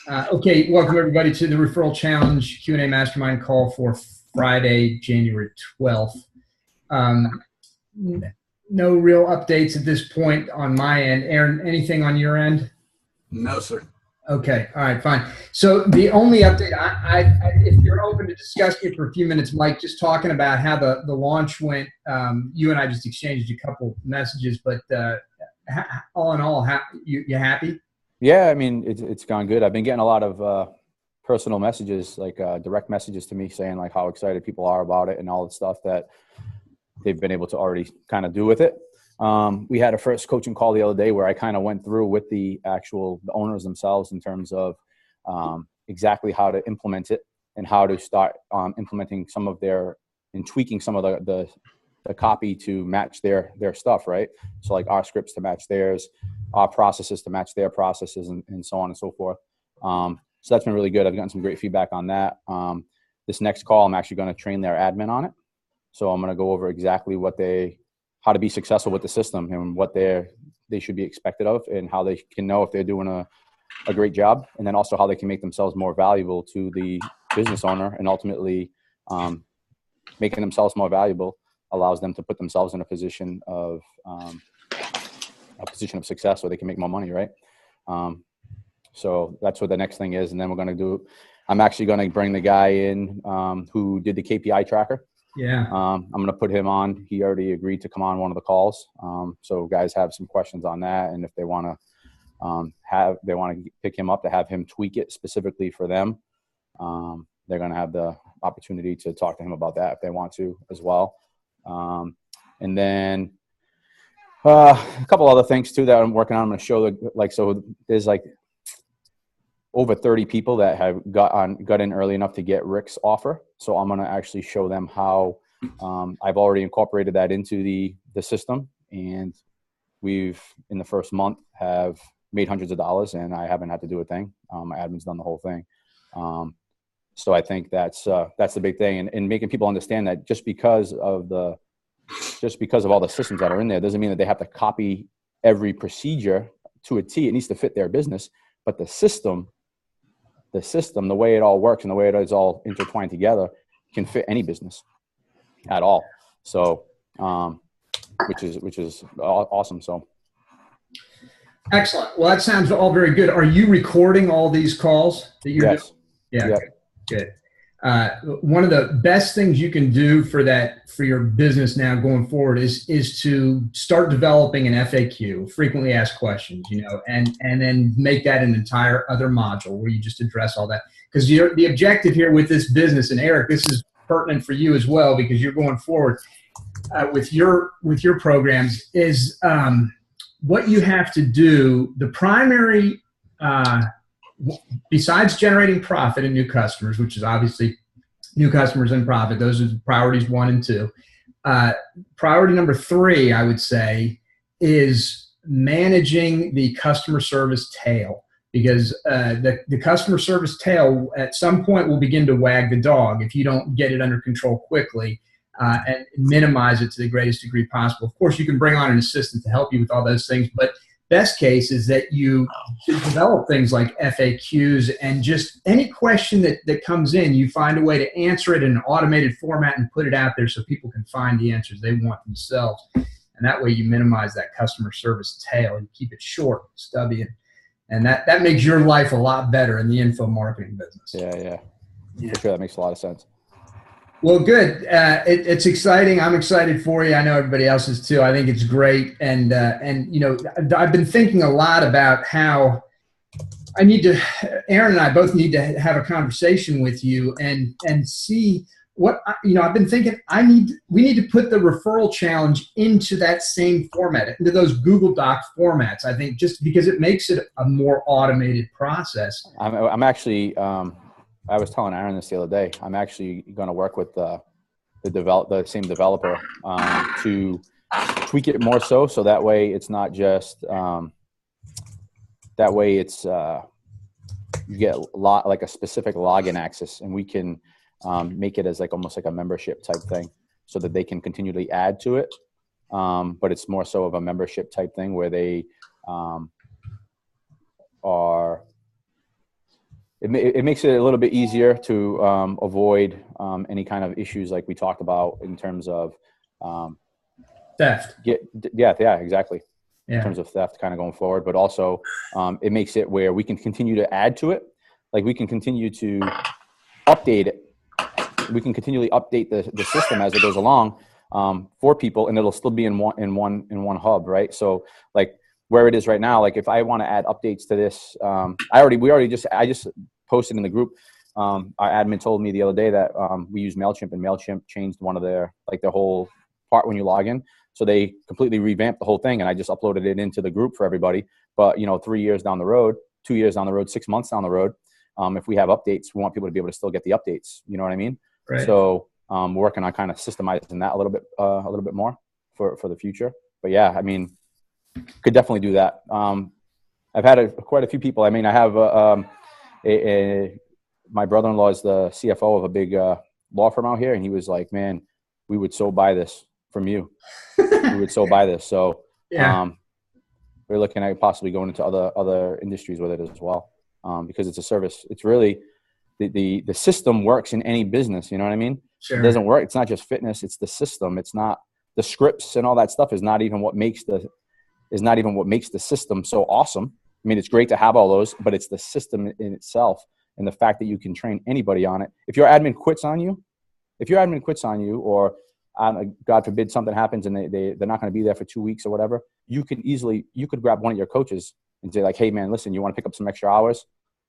Okay, welcome everybody to the Referral Challenge Q&A Mastermind call for Friday, January 12th. No real updates at this point on my end. Aaron, anything on your end? No, sir. Okay, all right, fine. So the only update, if you're open to discussing it for a few minutes, Mike, just talking about how the launch went. You and I just exchanged a couple messages, but all in all, you happy? Yeah, I mean, it's gone good. I've been getting a lot of personal messages, like direct messages to me saying like how excited people are about it and all the stuff that they've been able to already kind of do with it. We had a first coaching call the other day where I kind of went through with the owners themselves in terms of exactly how to implement it and how to start implementing some of and tweaking some of the copy to match their stuff, right? So like our scripts to match theirs, our processes to match their processes, and so on and so forth. So that's been really good. I've gotten some great feedback on that. This next call, I'm actually going to train their admin on it. So I'm going to go over exactly how to be successful with the system and what they should be expected of, and how they can know if they're doing a great job, and then also how they can make themselves more valuable to the business owner, and ultimately making themselves more valuable allows them to put themselves in a position of success where they can make more money, right? So that's what the next thing is. And then I'm actually going to bring the guy in who did the KPI tracker. Yeah. I'm going to put him on. He already agreed to come on one of the calls. So guys have some questions on that. And if they want to pick him up to have him tweak it specifically for them, they're going to have the opportunity to talk to him about that if they want to as well. And then a couple other things too that I'm working on. I'm going to show so there's like over 30 people that have got in early enough to get Rick's offer. So I'm going to actually show them how I've already incorporated that into the system. And we've, in the first month, have made hundreds of dollars, and I haven't had to do a thing. My admin's done the whole thing. So I think that's the big thing, and making people understand that just because of all the systems that are in there doesn't mean that they have to copy every procedure to a T. It needs to fit their business, but the system, the way it all works and the way it is all intertwined together can fit any business at all. So, which is awesome. So. Excellent. Well, that sounds all very good. Are you recording all these calls that you're doing? Yeah. Yep. Good. One of the best things you can do for your business now going forward is to start developing an FAQ, frequently asked questions, and then make that an entire other module where you just address all that. Because the objective here with this business, and Eric, this is pertinent for you as well, because you're going forward with your programs, is what you have to do. The primary besides generating profit and new customers, which is obviously new customers and profit, those are priorities 1 and 2. Priority number 3, I would say, is managing the customer service tail, because the customer service tail at some point will begin to wag the dog if you don't get it under control quickly and minimize it to the greatest degree possible. Of course, you can bring on an assistant to help you with all those things, but best case is that you should develop things like FAQs, and just any question that comes in, you find a way to answer it in an automated format and put it out there so people can find the answers they want themselves. And that way you minimize that customer service tail and keep it short, stubby, and that makes your life a lot better in the info marketing business. Yeah. For sure, that makes a lot of sense. Well, good. It's exciting. I'm excited for you. I know everybody else is too. I think it's great. And I've been thinking a lot about how Aaron and I both need to have a conversation with you and see what, I've been thinking we need to put the referral challenge into that same format, into those Google Doc formats. I think just because it makes it a more automated process. I'm actually, I was telling Aaron this the other day. I'm actually going to work with the same developer to tweak it more so that way it's not just that way it's you get like a specific login access, and we can make it as like almost like a membership type thing, so that they can continually add to it. But it's more so of a membership type thing where they are it makes it a little bit easier to avoid any kind of issues like we talked about in terms of theft. Yeah, exactly. Yeah. In terms of theft kind of going forward, but also it makes it where we can continue to add to it. Like we can continue to update it. We can continually update the system as it goes along for people, and it'll still be in one hub, right? So like where it is right now, like if I want to add updates to this, I just posted in the group. Our admin told me the other day that we use MailChimp, and MailChimp changed one of their whole part when you log in. So they completely revamped the whole thing, and I just uploaded it into the group for everybody. But 3 years down the road, 2 years down the road, 6 months down the road, if we have updates, we want people to be able to still get the updates. You know what I mean? Right. So we're working on kind of systemizing that a little bit more for the future. But yeah, I mean, could definitely do that. I've had quite a few people. I mean, I have my brother-in-law is the CFO of a big law firm out here, and he was like, "Man, we would so buy this from you. We would so buy this." So yeah. We're looking at possibly going into other industries with it as well, because it's a service. It's really the system works in any business. You know what I mean? Sure. It doesn't work. It's not just fitness. It's the system. It's not the scripts and all that stuff is not even what makes the system so awesome. I mean, it's great to have all those, but it's the system in itself and the fact that you can train anybody on it. If your admin quits on you, or God forbid something happens and they're not going to be there for 2 weeks or whatever, you could grab one of your coaches and say like, "Hey man, listen, you want to pick up some extra hours?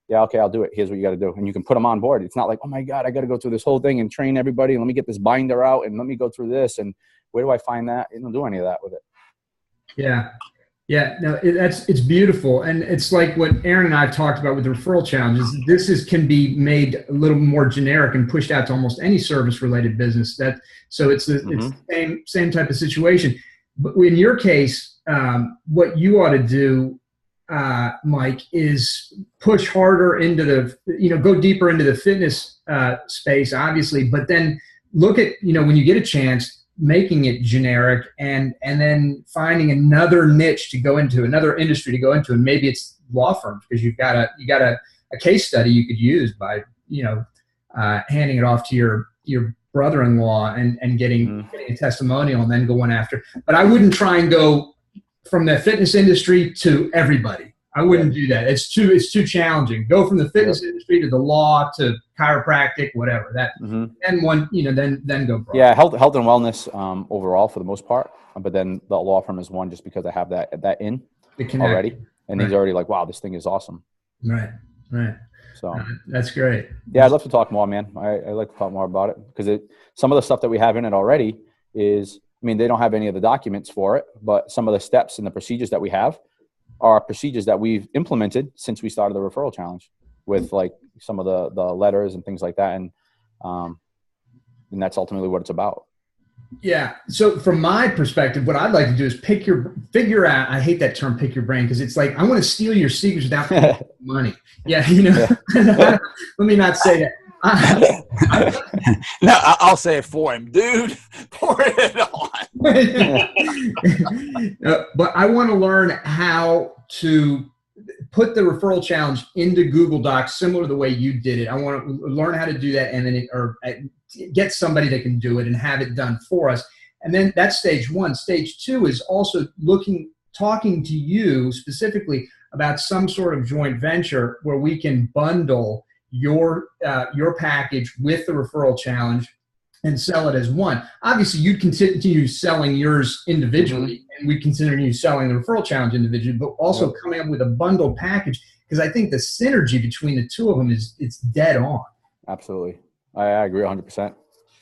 Yeah, okay, I'll do it. Here's what you got to do." And you can put them on board. It's not like, "Oh my God, I got to go through this whole thing and train everybody. And let me get this binder out and let me go through this. And where do I find that?" You don't do any of that with it. Yeah. Yeah, no, it's beautiful. And it's like what Aaron and I have talked about with the referral challenges. Can be made a little more generic and pushed out to almost any service related business. So it's the same type of situation. But in your case, what you ought to do, Mike, is push harder into go deeper into the fitness space, obviously, but then look at, when you get a chance, making it generic and then finding another niche to go into, another industry to go into, and maybe it's law firms, because you got a case study you could use by handing it off to your brother-in-law and getting a testimonial and then going after. But I wouldn't try and go from the fitness industry to everybody. I wouldn't do that. It's too challenging. Go from the fitness industry to the law to chiropractic, whatever. And then go broad. Yeah, health and wellness overall for the most part. But then the law firm is one just because I have that in already, and he's already like, "Wow, this thing is awesome." Right. So that's great. Yeah, I'd love to talk more, man. I like to talk more about it, because some of the stuff that we have in it already is, I mean, they don't have any of the documents for it, but some of the steps and the procedures that we have are procedures that we've implemented since we started the referral challenge, with like some of the letters and things like that. And that's ultimately what it's about. Yeah. So from my perspective, what I'd like to do is figure out, I hate that term, pick your brain, because it's like, I want to steal your secrets without paying money. Yeah. Let me not say that. No, I'll say it for him, dude. Pour it on. But I want to learn how to put the referral challenge into Google Docs, similar to the way you did it. I want to learn how to do that, and then get somebody that can do it and have it done for us. And then that's stage one. Stage two is also talking to you specifically about some sort of joint venture where we can bundle your package with the referral challenge and sell it as one. Obviously, you'd continue selling yours individually, and we consider you selling the referral challenge individually, but also coming up with a bundled package, because I think the synergy between the two of them it's dead on. Absolutely. I agree 100%.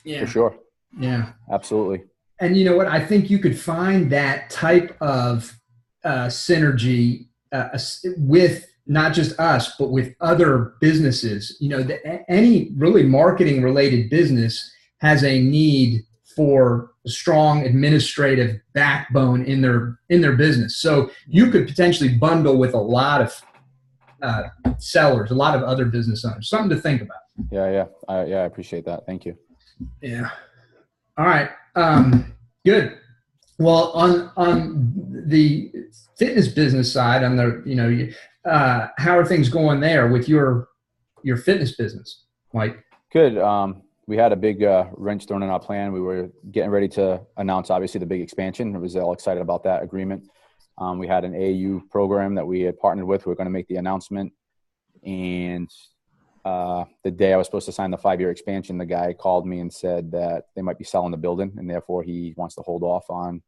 Yeah. For sure. Yeah. Absolutely. And you know what? I think you could find that type of synergy with not just us, but with other businesses. Any really marketing related business has a need for a strong administrative backbone in their business. So you could potentially bundle with a lot of sellers, a lot of other business owners. Something to think about. Yeah. I appreciate that. Thank you. Yeah. All right. Good. Well, on the fitness business side, on the how are things going there with your your fitness business, Mike? Good. We had a big wrench thrown in our plan. We were getting ready to announce, obviously, the big expansion. I was all excited about that agreement. We had an AAU program that we had partnered with. We were going to make the announcement. And the day I was supposed to sign the 5-year expansion, the guy called me and said that they might be selling the building, and therefore he wants to hold off on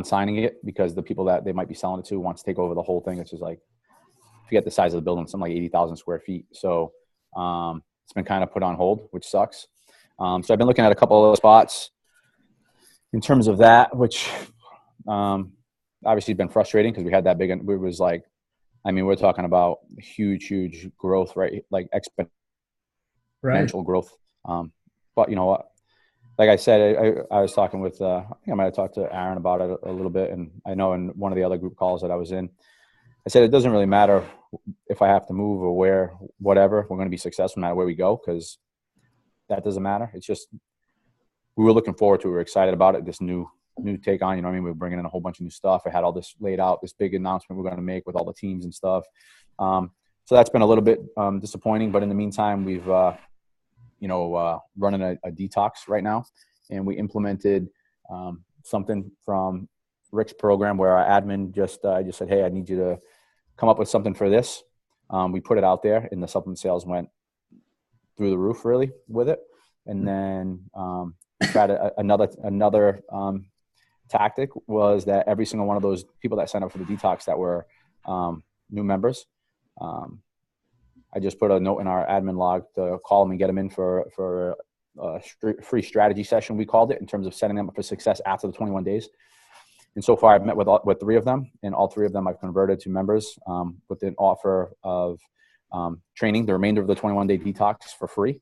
signing it because the people that they might be selling it to wants to take over the whole thing. It's just like, forget the size of the building, something like 80,000 square feet. So it's been kind of put on hold, which sucks. So I've been looking at a couple of spots in terms of that, which obviously has been frustrating because we had that big, it was like, I mean, we're talking about huge growth, right? Like exponential growth. But you know what? Like I said, I was talking with, I think I might have talked to Aaron about it a little bit. And I know in one of the other group calls that I was in, I said, it doesn't really matter if I have to move or where, whatever, we're going to be successful no matter where we go, because that doesn't matter. It's just, we were looking forward to it. We were excited about it. This new take on, you know what I mean? We were bringing in a whole bunch of new stuff. I had all this laid out, this big announcement we're going to make with all the teams and stuff. So that's been a little bit disappointing, but in the meantime, we've, running a detox right now. And we implemented something from Rick's program where our admin just said, hey, I need you to come up with something for this. We put it out there and the supplement sales went through the roof really with it. And then tried another tactic was that every single one of those people that signed up for the detox that were new members, I just put a note in our admin log to call them and get them in for a free strategy session, we called it, in terms of setting them up for success after the 21 days. And so far I've met with 3 of them, and all 3 of them I've converted to members with an offer of training the remainder of the 21-day detox for free.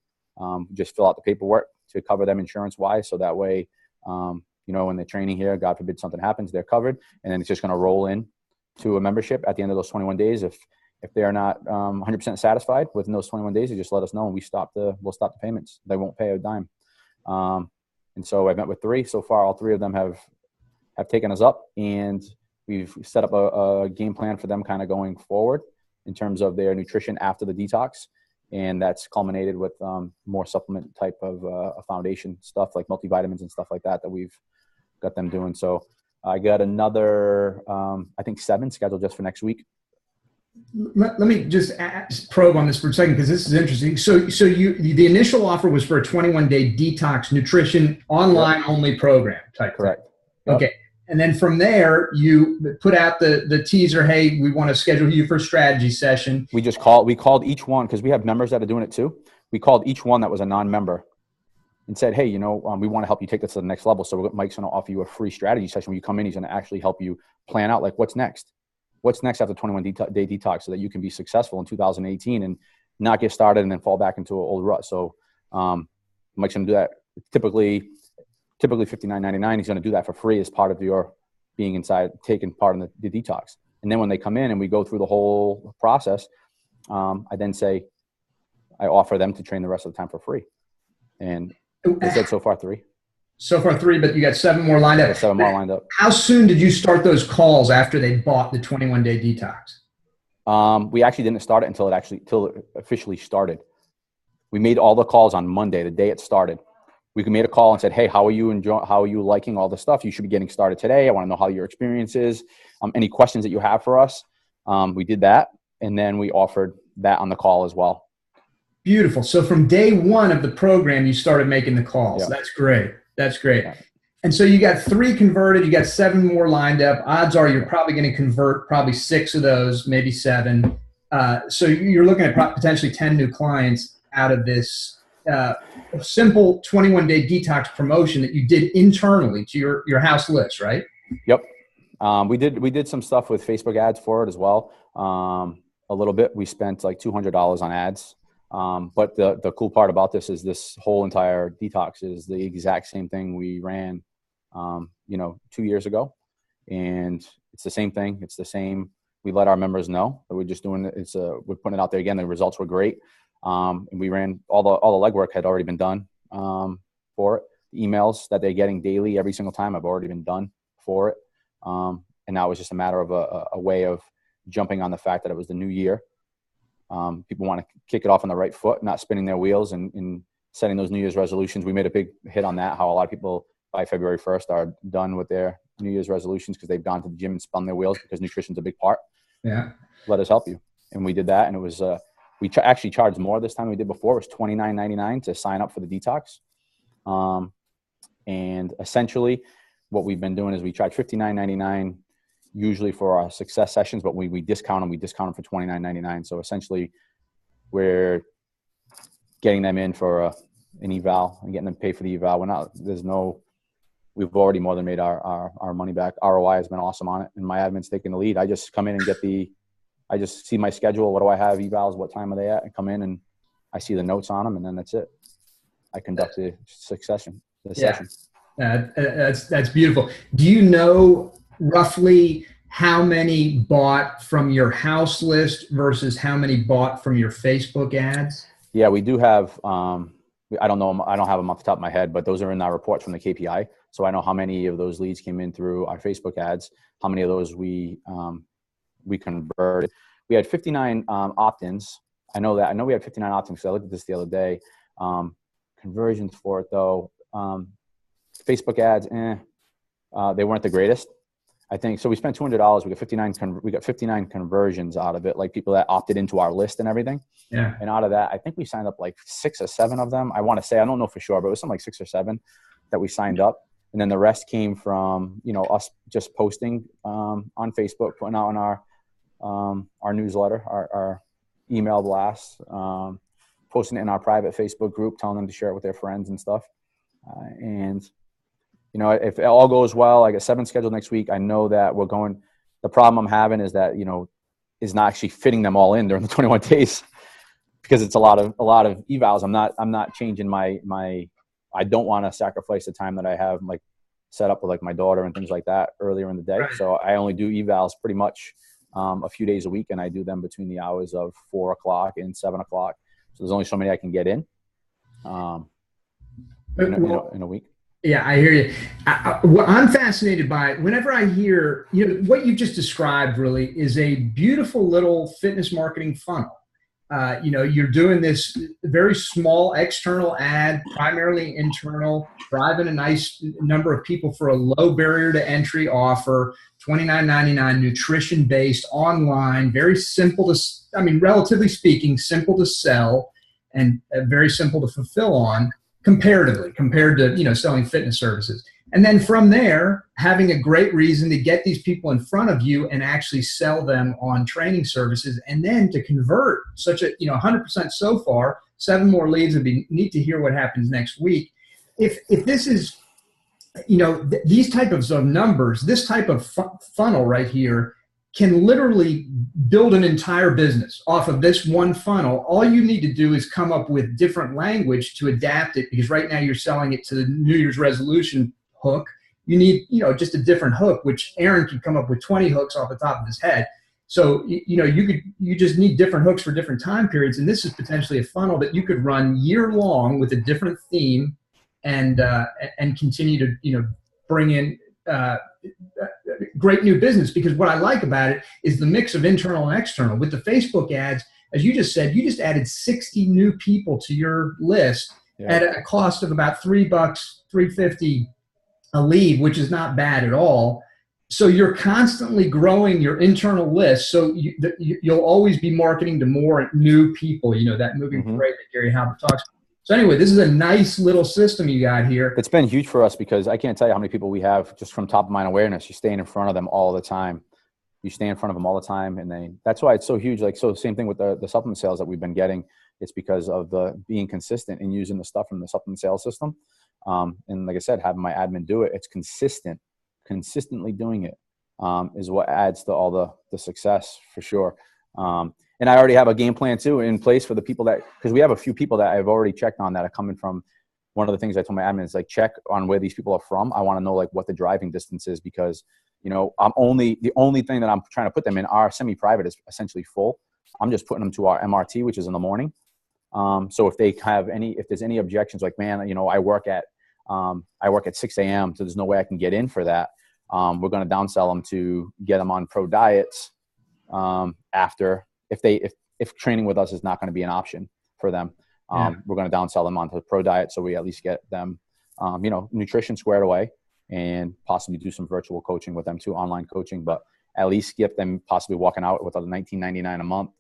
Just fill out the paperwork to cover them insurance-wise. So that way, when they're training here, God forbid something happens, they're covered. And then it's just going to roll in to a membership at the end of those 21 days. If they are not 100% satisfied within those 21 days, they just let us know and we'll stop the payments. They won't pay a dime. And so I met with 3 so far. All 3 of them have taken us up, and we've set up a game plan for them kind of going forward in terms of their nutrition after the detox. And that's culminated with more supplement type of foundation stuff like multivitamins and stuff like that we've got them doing. So I got another, I think 7 scheduled just for next week. Let me just probe on this for a second, because this is interesting. So the initial offer was for a 21-day detox nutrition online only program type. Correct. Thing. Okay. And then from there, you put out the teaser, hey, we want to schedule you for a strategy session. We called each one, because we have members that are doing it too. We called each one that was a non-member and said, hey, we want to help you take this to the next level. So Mike's going to offer you a free strategy session. When you come in, he's going to actually help you plan out, like, what's next? What's next after 21-day detox, so that you can be successful in 2018 and not get started and then fall back into an old rut. So Mike's going to do that. Typically $59.99. He's going to do that for free as part of your being inside, taking part in the detox. And then when they come in and we go through the whole process, I then say, I offer them to train the rest of the time for free. And they said so far 3. So far 3, but you got 7 more lined up. 7 more lined up. How soon did you start those calls after they bought the 21-day detox? We actually didn't start it until it officially started. We made all the calls on Monday, the day it started. We made a call and said, hey, how are you liking all the stuff? You should be getting started today. I want to know how your experience is. Any questions that you have for us? We did that. And then we offered that on the call as well. Beautiful. So from day 1 of the program, you started making the calls. Yep. That's great. That's great. Yeah. And so you got 3 converted. You got 7 more lined up. Odds are you're probably going to convert probably 6 of those, maybe 7. So you're looking at potentially 10 new clients out of this simple 21-day detox promotion that you did internally to your house list, right? Yep. We did some stuff with Facebook ads for it as well. A little bit. We spent like $200 on ads. But the cool part about this is this whole entire detox is the exact same thing we ran, 2 years ago. And it's the same thing. It's the same. We let our members know that we're just doing it. We're putting it out there again. The results were great. And we ran all the legwork had already been done, for it. The emails that they're getting daily, every single time, have already been done for it. And now it was just a matter of a way of jumping on the fact that it was the new year People want to kick it off on the right foot, not spinning their wheels and setting those New Year's resolutions. We made a big hit on that, how a lot of people by February 1st are done with their New Year's resolutions because they've gone to the gym and spun their wheels, because nutrition's a big part. Yeah. Let us help you. And we did that. And it was, we actually charged more this time than we did before. It was $29.99 to sign up for the detox. And essentially what we've been doing is we charge $59.99 usually for our success sessions, but we discount them. We discount them for $29.99. So essentially we're getting them in for an eval and getting them paid for the eval. We've already more than made our money back. ROI has been awesome on it. And my admin's taking the lead. I just come in and I just see my schedule. What do I have evals? What time are they at? And come in and I see the notes on them, and then that's it. I conduct the session. That's beautiful. Do you know roughly how many bought from your house list versus how many bought from your Facebook ads? Yeah, we do have, I don't know, I don't have them off the top of my head, but those are in our reports from the KPI. So I know how many of those leads came in through our Facebook ads, how many of those we converted. We had 59 opt-ins. I know we had 59 opt-ins because I looked at this the other day. Conversions for it though, Facebook ads, they weren't the greatest. I think so. We spent $200. We got 59 conversions out of it, like people that opted into our list and everything. Yeah. And out of that, I think we signed up like 6 or 7 of them. I want to say, I don't know for sure, but it was something like 6 or 7 that we signed up. And then the rest came from, us just posting on Facebook, putting out in our newsletter, our email blasts, posting it in our private Facebook group, telling them to share it with their friends and stuff. If it all goes well, I got 7 scheduled next week. I know that the problem I'm having is that, is not actually fitting them all in during the 21 days because it's a lot of evals. I'm not changing I don't want to sacrifice the time that I have like set up with like my daughter and things like that earlier in the day. Right. So I only do evals pretty much a few days a week, and I do them between the hours of 4 o'clock and 7 o'clock. So there's only so many I can get in a week. Yeah, I hear you. What I'm fascinated by, whenever I hear, what you just described really is a beautiful little fitness marketing funnel. You're doing this very small external ad, primarily internal, driving a nice number of people for a low barrier to entry offer, $29.99, nutrition-based, online, very simple to, relatively speaking, simple to sell and very simple to fulfill on. Comparatively, compared to, selling fitness services. And then from there, having a great reason to get these people in front of you and actually sell them on training services, and then to convert such 100% so far, 7 more leads. Would be neat to hear what happens next week. If this is, these type of numbers, this type of funnel right here can literally build an entire business off of this one funnel. All you need to do is come up with different language to adapt it, because right now you're selling it to the New Year's resolution hook. You need, just a different hook, which Aaron can come up with 20 hooks off the top of his head. So, you just need different hooks for different time periods. And this is potentially a funnel that you could run year long with a different theme and continue to, bring in, great new business. Because what I like about it is the mix of internal and external. With the Facebook ads, as you just said, you just added 60 new people to your list at a cost of about $3, $3.50 a lead, which is not bad at all. So you're constantly growing your internal list. So you'll always be marketing to more new people, that moving parade that Gary Halbert talks about. So anyway, this is a nice little system you got here. It's been huge for us because I can't tell you how many people we have just from top of mind awareness. You're staying in front of them all the time. You stay in front of them all the time. And that's why it's so huge. Like, so same thing with the supplement sales that we've been getting. It's because of the being consistent and using the stuff from the supplement sales system. And like I said, having my admin do it, it's consistently doing it is what adds to all the success for sure. And I already have a game plan too in place for the people because we have a few people that I've already checked on that are coming from. One of the things I told my admin is like, check on where these people are from. I want to know like what the driving distance is, because, the only thing that I'm trying to put them in, our semi-private is essentially full. I'm just putting them to our MRT, which is in the morning. So if there's any objections, like, man, I work at 6 a.m. so there's no way I can get in for that. We're going to downsell them to get them on pro diets after. If if training with us is not going to be an option for them, we're going to downsell them onto the pro diet. So we at least get them, nutrition squared away, and possibly do some virtual coaching with them too, online coaching, but at least get them possibly walking out with a $19.99 a month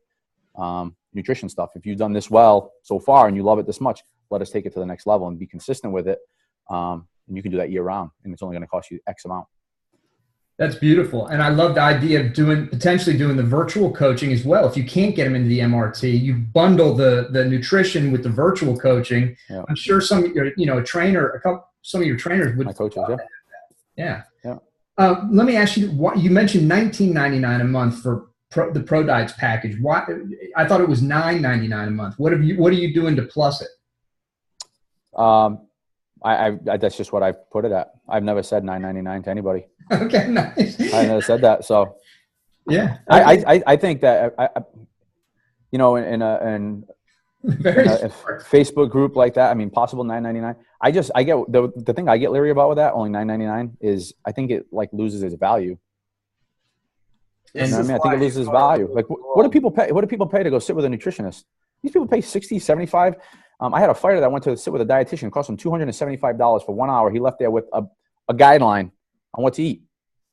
nutrition stuff. If you've done this well so far and you love it this much, let us take it to the next level and be consistent with it. And you can do that year round, and it's only going to cost you X amount. That's beautiful. And I love the idea of potentially doing the virtual coaching as well. If you can't get them into the MRT, you bundle the nutrition with the virtual coaching. Yeah. I'm sure some of your, some of your trainers would. My coaches, yeah. Let me ask you, you mentioned $19.99 a month for the Pro Diets package. Why? I thought it was $9.99 a month. What are you doing to plus it? That's just what I put it at. I've never said $9.99 to anybody. Okay, nice. I never said that. So yeah, I think that in a Facebook group like that, I mean, possible $9.99. I get the thing I get leery about with that, only $9.99, is I think it like loses its value. I think it loses its value. Like, what do people pay? What do people pay to go sit with a nutritionist? These people pay $60, $75. I had a fighter that went to sit with a dietitian. It cost him $275 for 1 hour. He left there with a guideline on what to eat,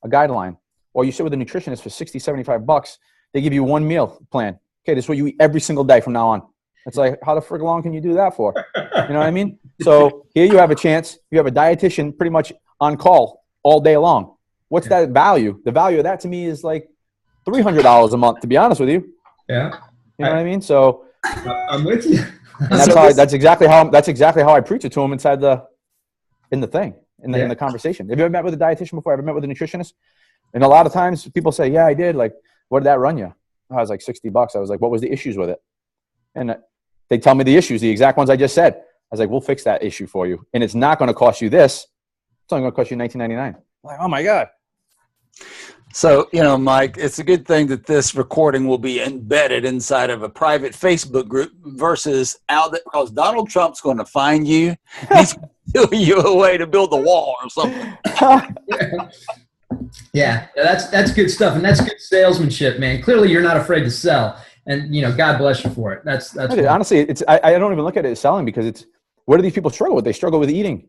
a guideline. Or you sit with a nutritionist for $60, $75. They give you one meal plan. Okay, this is what you eat every single day from now on. It's like, how the frig long can you do that for? You know what I mean? So here you have a chance. You have a dietitian pretty much on call all day long. What's that value? The value of that to me is like $300 a month, to be honest with you. Yeah. You know what I mean? So I'm with you. And that's exactly how I preach it to them in the conversation. Have you ever met with a dietitian before? Ever met with a nutritionist? And a lot of times people say, yeah, I did. Like, what did that run you? I was like, $60. I was like, what was the issues with it? And they tell me the issues, the exact ones I just said. I was like, we'll fix that issue for you. And it's not going to cost you this. It's only going to cost you $19.99. I'm like, oh my God. So, Mike, it's a good thing that this recording will be embedded inside of a private Facebook group versus out there, because Donald Trump's going to find you. He's going to steal you away to build the wall or something. Yeah, that's good stuff. And that's good salesmanship, man. Clearly you're not afraid to sell. And, God bless you for it. That's honestly, I don't even look at it as selling, because what do these people struggle with? They struggle with eating.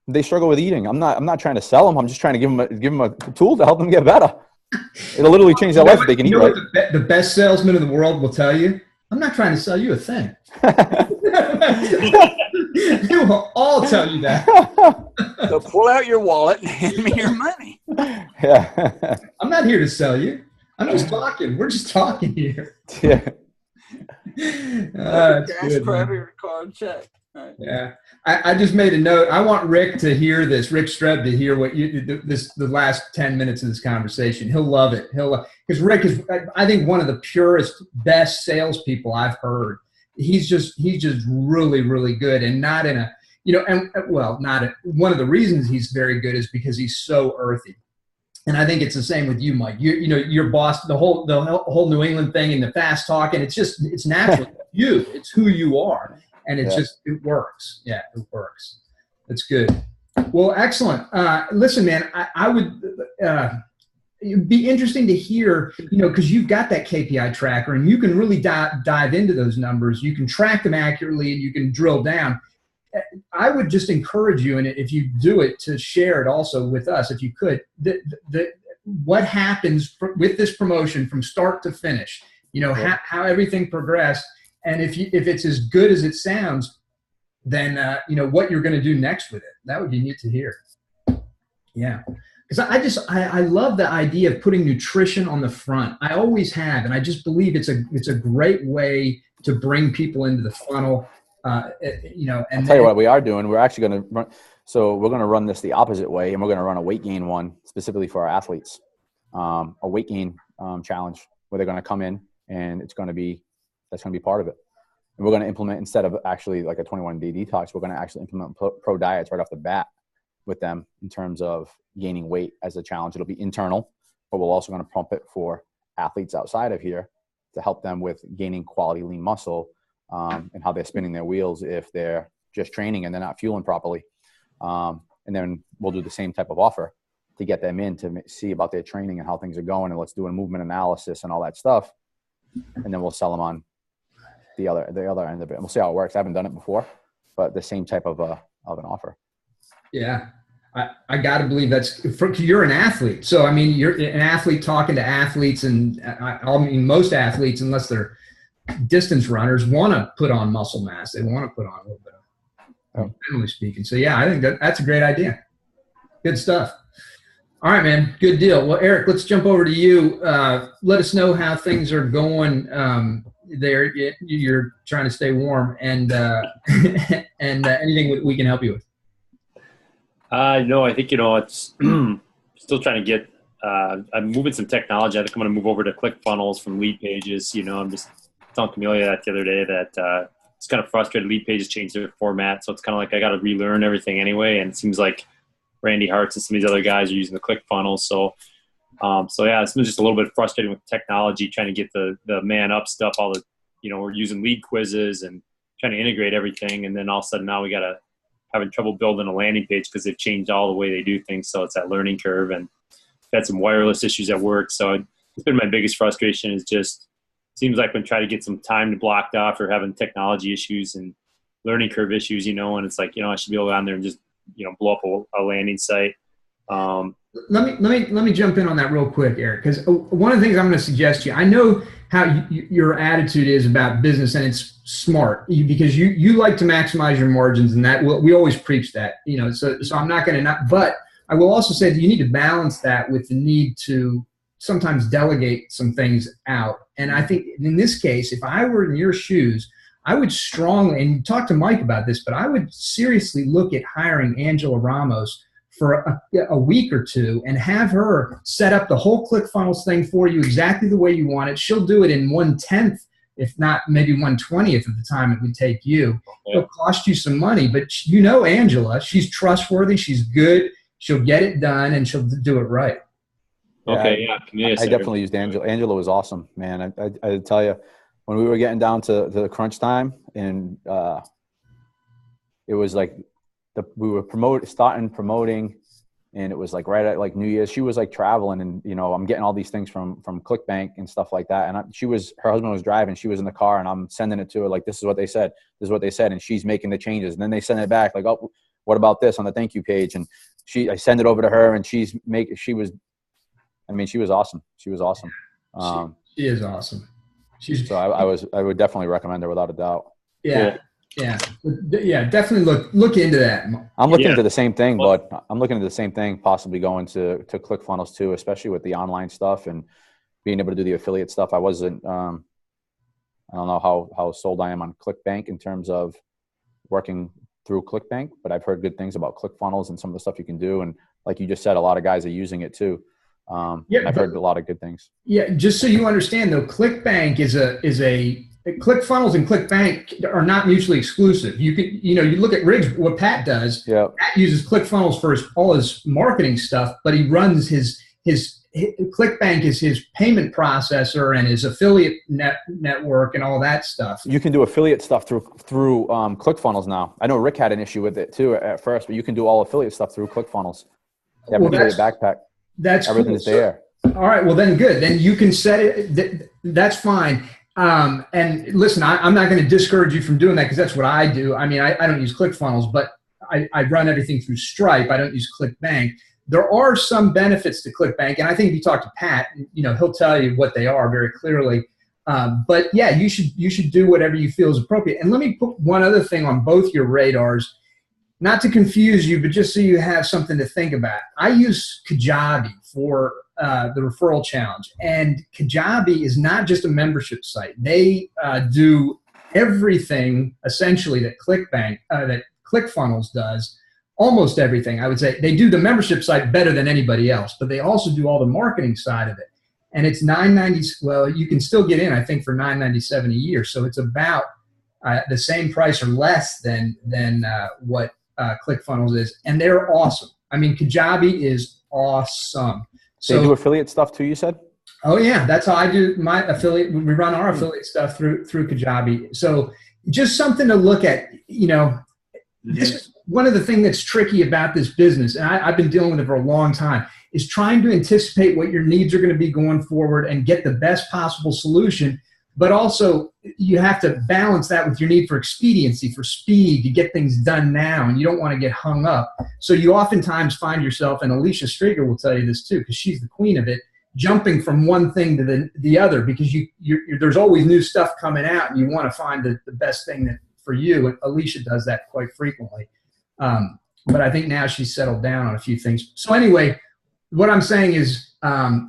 I'm not trying to sell them. I'm just trying to give them a tool to help them get better. It'll literally change their life if they can eat right. The best salesman in the world will tell you, I'm not trying to sell you a thing. They will all tell you that. So pull out your wallet and hand me your money. Yeah. I'm not here to sell you. I'm just talking. We're just talking here. Yeah. Cash, credit card, check. Right. Yeah, I just made a note. I want Rick to hear this. Rick Streb to hear what the last 10 minutes of this conversation. He'll love it. Because Rick is, I think, one of the purest, best salespeople I've heard. He's just really, really good, and not in a one of the reasons he's very good is because he's so earthy. And I think it's the same with you, Mike. Your boss, the whole New England thing and the fast talking. It's natural. It's who you are. And it works. Yeah, it works. That's good. Well, excellent. Listen, man, I would it'd be interesting to hear, because you've got that KPI tracker and you can really dive into those numbers. You can track them accurately and you can drill down. I would just encourage you, and if you do it, to share it also with us, if you could, what happens with this promotion from start to finish, how everything progressed. And if it's as good as it sounds, then what you're going to do next with it. That would be neat to hear. Yeah, because I love the idea of putting nutrition on the front. I always have, and I just believe it's a great way to bring people into the funnel. And I'll tell you what we are doing. We're actually going to run. So we're going to run this the opposite way, and we're going to run a weight gain one specifically for our athletes. A weight gain challenge where they're going to come in, and that's going to be part of it. And we're going to implement, instead of actually like a 21-day detox, we're going to actually implement pro diets right off the bat with them in terms of gaining weight as a challenge. It'll be internal, but we're also going to pump it for athletes outside of here to help them with gaining quality lean muscle, and how they're spinning their wheels if they're just training and they're not fueling properly. And then we'll do the same type of offer to get them in to see about their training and how things are going. And let's do a movement analysis and all that stuff. and then we'll sell them on the other end of it. And we'll see how it works. I haven't done it before, but the same type of an offer. Yeah. I got to believe you're an athlete. So, I mean, you're an athlete talking to athletes, and I mean, most athletes, unless they're distance runners, want to put on muscle mass. They want to put on a little bit of, generally speaking. So, yeah, I think that's a great idea. Good stuff. All right, man. Good deal. Well, Erik, let's jump over to you. Let us know how things are going there. You're trying to stay warm, and anything we can help you with. No, I think, it's still trying to get, I'm moving some technology. I think I'm going to move over to ClickFunnels from lead pages. I'm just telling Camelia that the other day that it's kind of frustrated. Lead pages changed their format. So it's kind of like I got to relearn everything anyway. And it seems like Randy Hartz and some of these other guys are using the ClickFunnels. So yeah, it's been just a little bit frustrating with technology, trying to get the man up stuff, all the, we're using lead quizzes and trying to integrate everything. And then all of a sudden now we got to having trouble building a landing page because they've changed all the way they do things. So it's that learning curve, and had some wireless issues at work. So it's been my biggest frustration is just seems like when try to get some time blocked off or having technology issues and learning curve issues, and it's like, I should be able to go on there and just, blow up a landing site. Let me jump in on that real quick, Erik, because one of the things I'm going to suggest to you, I know how your attitude is about business, and it's smart because you like to maximize your margins, and that we always preach that, so I'm not going to but I will also say that you need to balance that with the need to sometimes delegate some things out. And I think in this case, if I were in your shoes, I would strongly, and talk to Mike about this, but I would seriously look at hiring Angela Ramos for a week or two and have her set up the whole ClickFunnels thing for you exactly the way you want it. She'll do it in 1/10, if not maybe 1/20th of the time it would take you. It'll cost you some money, but Angela, she's trustworthy, she's good, she'll get it done, and she'll do it right. Okay, yeah. I definitely used Angela. Angela was awesome, man. I tell you, when we were getting down to the crunch time, and it was like we were starting promoting, and it was like right at like New Year's. She was like traveling, and I'm getting all these things from ClickBank and stuff like that. And her husband was driving, she was in the car, and I'm sending it to her like, this is what they said, and she's making the changes. And then they send it back like, oh, what about this on the thank you page? And I send it over to her, and she was awesome. She was awesome. She is awesome. So I would definitely recommend her without a doubt. Yeah. Cool. Yeah, definitely look into that. I'm looking into the same thing, but I'm looking into the same thing, possibly going to ClickFunnels too, especially with the online stuff and being able to do the affiliate stuff. I wasn't, I don't know how sold I am on ClickBank in terms of working through ClickBank, but I've heard good things about ClickFunnels and some of the stuff you can do. And like you just said, a lot of guys are using it too. I've heard a lot of good things. Yeah, just so you understand though, ClickBank is a ClickFunnels and ClickBank are not mutually exclusive. You could, you look at Riggs, what Pat does. Yeah. Pat uses ClickFunnels for all his marketing stuff, but he runs his ClickBank is his payment processor and his affiliate network and all that stuff. You can do affiliate stuff through ClickFunnels now. I know Rick had an issue with it too at first, but you can do all affiliate stuff through ClickFunnels. You have an affiliate backpack. That's everything's cool. there. All right. Well, then good. Then you can set it. That's fine. And listen, I'm not going to discourage you from doing that because that's what I do. I mean, I don't use ClickFunnels, but I run everything through Stripe. I don't use ClickBank. There are some benefits to ClickBank, and I think if you talk to Pat, he'll tell you what they are very clearly. But yeah, you should do whatever you feel is appropriate. And let me put one other thing on both your radars, not to confuse you, but just so you have something to think about. I use Kajabi for the referral challenge, and Kajabi is not just a membership site. They do everything essentially that ClickFunnels does. Almost everything, I would say. They do the membership site better than anybody else, but they also do all the marketing side of it. And it's $9.90. Well, you can still get in, I think, for $9.97 a year. So it's about the same price or less than what ClickFunnels is, and they're awesome. I mean, Kajabi is awesome. So, they do affiliate stuff too, you said? Oh yeah, that's how I do my affiliate. We run our affiliate stuff through Kajabi. So just something to look at. This is one of the things that's tricky about this business, and I've been dealing with it for a long time, is trying to anticipate what your needs are going to be going forward and get the best possible solution. but also you have to balance that with your need for expediency, for speed, to get things done now, and you don't want to get hung up. So you oftentimes find yourself, and Alicia Strieger will tell you this too, because she's the queen of it, jumping from one thing to the other, because there's always new stuff coming out, and you want to find the best thing that for you. And Alicia does that quite frequently. But I think now she's settled down on a few things. So anyway, what I'm saying is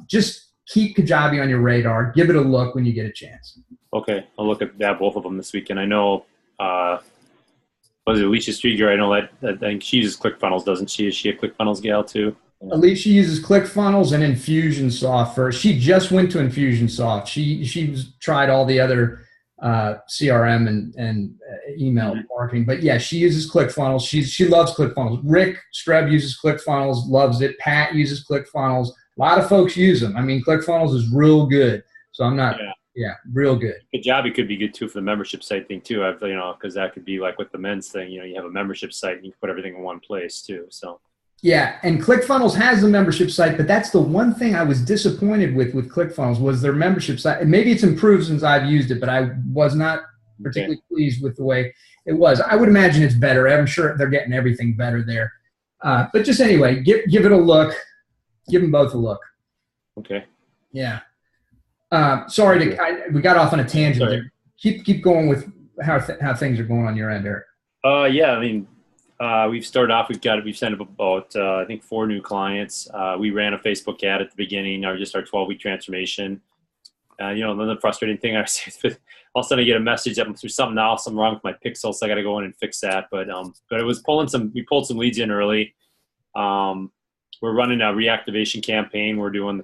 just keep Kajabi on your radar. Give it a look when you get a chance. Okay, I'll look at both of them this weekend. I know, was it Alicia Strieger? I know that I think she uses ClickFunnels, doesn't she? Is she a ClickFunnels gal too? Alicia uses ClickFunnels and Infusionsoft first. She just went to Infusionsoft. She's tried all the other CRM and email marketing, but yeah, she uses ClickFunnels. She loves ClickFunnels. Rick Streb uses ClickFunnels, loves it. Pat uses ClickFunnels. A lot of folks use them. I mean, ClickFunnels is real good. So I'm not, real good. Kajabi could be good too for the membership site thing too. Because that could be like with the men's thing. You have a membership site and you can put everything in one place too. So. Yeah, and ClickFunnels has a membership site, but that's the one thing I was disappointed with ClickFunnels was their membership site. And maybe it's improved since I've used it, but I was not particularly pleased with the way it was. I would imagine it's better. I'm sure they're getting everything better there. But just anyway, give it a look. Give them both a look. Okay. Yeah. Sorry, we got off on a tangent there. Keep going with how things are going on your end, Eric. Yeah, I mean, we've started off. We've sent up about I think 4 new clients. We ran a Facebook ad at the beginning. Our 12-week transformation. Another frustrating thing I see is all of a sudden I get a message that through something else, something wrong with my pixel, so I got to go in and fix that. But it was we pulled some leads in early. We're running a reactivation campaign. We're doing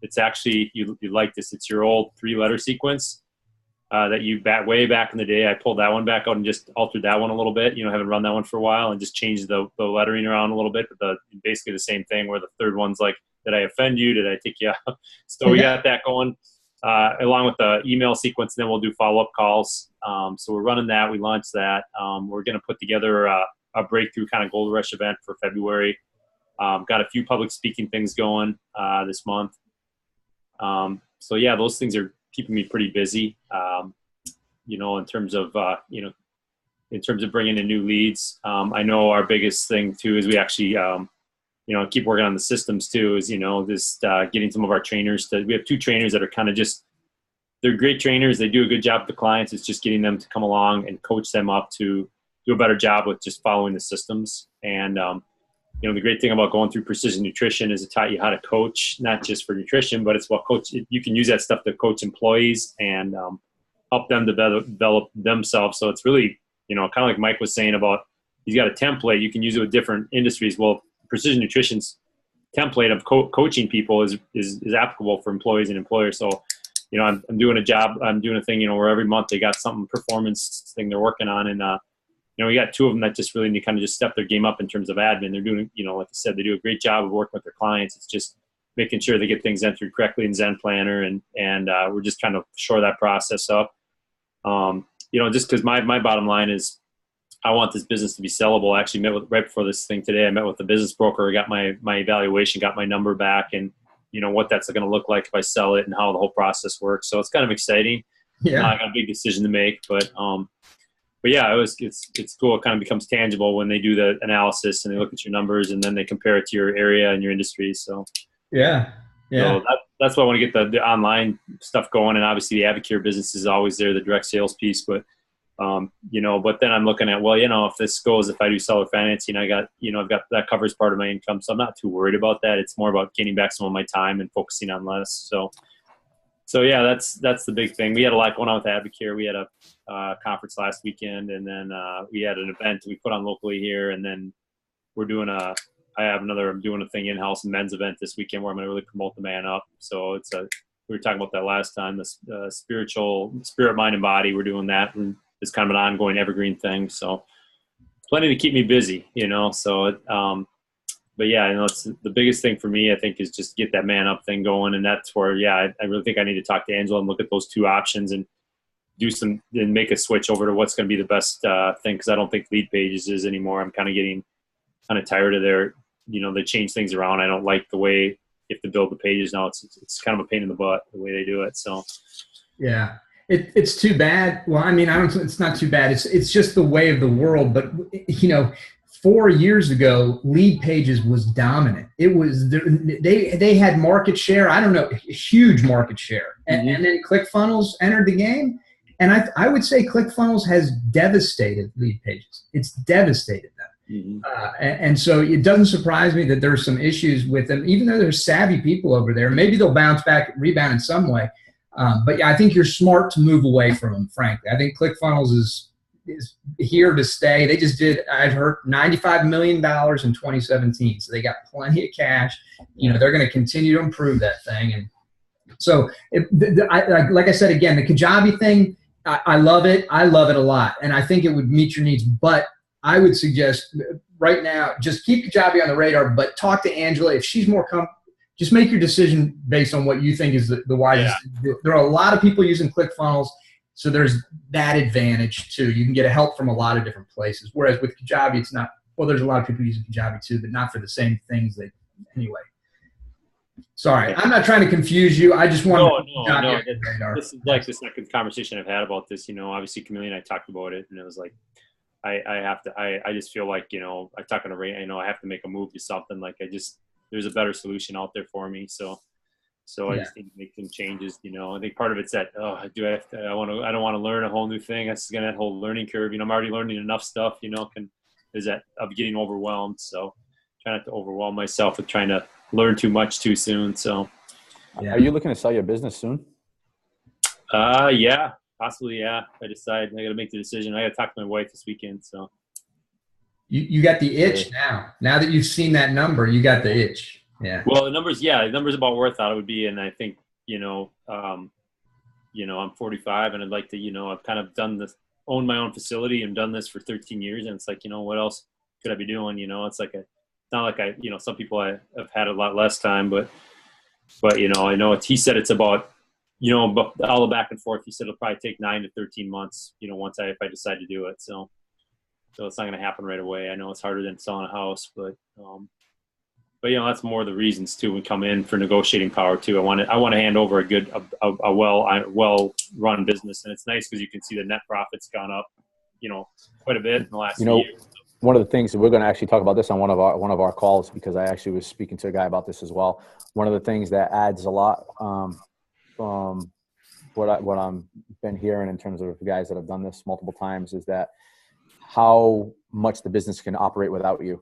it's actually you like this. It's your old 3-letter sequence. That you way back in the day, I pulled that one back out and just altered that one a little bit. Haven't run that one for a while, and just changed the lettering around a little bit. But basically the same thing. Where the third one's like, did I offend you? Did I take you out? So we got that going along with the email sequence. And then we'll do follow-up calls. So we're running that. We launched that. We're going to put together a breakthrough kind of gold rush event for February. Got a few public speaking things going this month. So yeah, those things are keeping me pretty busy, in terms of bringing in new leads. I know our biggest thing too is we actually, keep working on the systems too, is, getting some of our trainers we have 2 trainers that are kind of they're great trainers. They do a good job with the clients. It's just getting them to come along and coach them up to do a better job with just following the systems. And, the great thing about going through Precision Nutrition is it taught you how to coach, not just for nutrition, but it's you can use that stuff to coach employees and help them develop themselves. So it's really, kind of like Mike was saying about, he's got a template. You can use it with different industries. Well, Precision Nutrition's template of coaching people is applicable for employees and employers. So, I'm doing a thing, where every month they got something performance thing they're working on. And, we got 2 of them that just really need to kind of just step their game up in terms of admin. They're doing, like I said, they do a great job of working with their clients. It's just making sure they get things entered correctly in Zen Planner, and we're just trying to shore that process up. Just because my bottom line is I want this business to be sellable. I actually right before this thing today, I met with the business broker, got my evaluation, got my number back, and what that's going to look like if I sell it and how the whole process works. So it's kind of exciting. Yeah. I got a big decision to make, but yeah, it's cool. It kind of becomes tangible when they do the analysis and they look at your numbers and then they compare it to your area and your industry. So yeah. So that's why I want to get the online stuff going. And obviously the Advocare business is always there, the direct sales piece. But but then I'm looking at, if this goes, if I do seller financing, I've got that covers part of my income. So I'm not too worried about that. It's more about getting back some of my time and focusing on less. So yeah, that's the big thing. We had a lot going on with Advocare. We had a conference last weekend, and then we had an event we put on locally here, and then we're doing I'm doing a thing in-house men's event this weekend where I'm going to really promote the man up. So we were talking about that last time, the spirit, mind, and body. We're doing that, and it's kind of an ongoing evergreen thing. So plenty to keep me busy, so but yeah, it's the biggest thing for me, I think, is just get that man up thing going. And that's where, I really think I need to talk to Angela and look at those 2 options and make a switch over to what's going to be the best thing. Cause I don't think Lead Pages is anymore. I'm kind of getting tired of they change things around. I don't like the way you have to build the pages now. It's kind of a pain in the butt the way they do it. So Yeah. It's too bad. Well, I mean, it's not too bad. It's just the way of the world. But, 4 years ago, lead pages was dominant. It was, they had market share. I don't know, huge market share. And then ClickFunnels entered the game. And I would say ClickFunnels has devastated lead pages. It's devastated them. And so it doesn't surprise me that there's some issues with them, even though there's savvy people over there. Maybe they'll bounce back, rebound in some way. But yeah, I think you're smart to move away from them, frankly. I think ClickFunnels is here to stay. They just did, I've heard, $95 million in 2017. So they got plenty of cash. They're going to continue to improve that thing. And so, like I said, again, the Kajabi thing, I love it. I love it a lot. And I think it would meet your needs. But I would suggest right now, just keep Kajabi on the radar, but talk to Angela. If she's more comfortable, just make your decision based on what you think is the wisest thing to do. There are a lot of people using ClickFunnels, so there's that advantage too. You can get help from a lot of different places. Whereas with Kajabi, it's not. Well, there's a lot of people using Kajabi too, but not for the same things. Anyway. Sorry, I'm not trying to confuse you. I just want no. This is like the second conversation I've had about this. Obviously, Camille and I talked about it, and it was like, I just feel like I talk on a rate. I have to make a move to something. Like there's a better solution out there for me. So I just need to make some changes. I think part of it's that I don't want to learn a whole new thing. That's gonna that whole learning curve. I'm already learning enough stuff. Is that I'm getting overwhelmed. So trying not to overwhelm myself with trying to learn too much too soon. So are you looking to sell your business soon? Yeah, possibly. Yeah, I decide I got to make the decision. I got to talk to my wife this weekend. So you got the itch now that you've seen that number, you got the itch. Yeah. Well, the numbers about where I thought it would be. And I think, I'm 45 and I'd like to, I've kind of owned my own facility and done this for 13 years. And it's like, what else could I be doing? It's like it's not like some people have had a lot less time, but I know he said it's about, all the back and forth. He said it'll probably take 9 to 13 months, if I decide to do it. So it's not going to happen right away. I know it's harder than selling a house, but that's more of the reasons too. We come in for negotiating power too. I want to hand over a well-run business, and it's nice because you can see the net profit's gone up, quite a bit in the last year. One of the things that we're going to actually talk about this on one of our calls, because I actually was speaking to a guy about this as well. One of the things that adds a lot from what I'm been hearing in terms of guys that have done this multiple times is that how much the business can operate without you